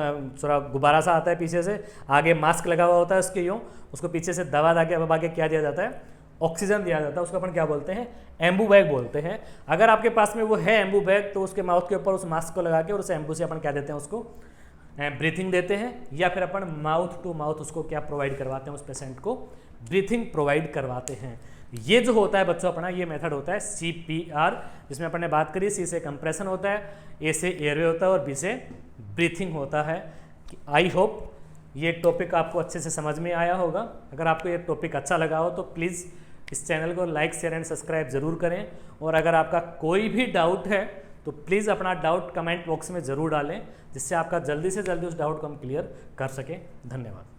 थोड़ा गुब्बारा सा आता है, पीछे से आगे मास्क लगा हुआ होता है उसके, यूँ उसको पीछे से दबा के क्या दिया जाता है, ऑक्सीजन दिया जाता है। उसको अपन क्या बोलते हैं, एम्बू बैग बोलते हैं। अगर आपके पास में वो है एम्बू बैग, तो उसके माउथ के ऊपर उस मास्क को लगा के और उस एम्बू से अपन क्या देते हैं, उसको ब्रीथिंग देते हैं, या फिर अपन माउथ टू माउथ उसको क्या प्रोवाइड करवाते हैं, उस पेशेंट को ब्रीथिंग प्रोवाइड करवाते हैं। ये जो होता है बच्चों अपना, ये मेथड होता है CPR, जिसमें अपन ने बात करी, C से कंप्रेशन होता है, A से एयरवे होता है और B से ब्रीथिंग होता है। आई होप ये टॉपिक आपको अच्छे से समझ में आया होगा। अगर आपको ये टॉपिक अच्छा लगा हो तो प्लीज़ इस चैनल को लाइक शेयर एंड सब्सक्राइब ज़रूर करें। और अगर आपका कोई भी डाउट है तो प्लीज़ अपना डाउट कमेंट बॉक्स में ज़रूर डालें, जिससे आपका जल्दी से जल्दी उस डाउट को हम क्लियर कर सकें। धन्यवाद।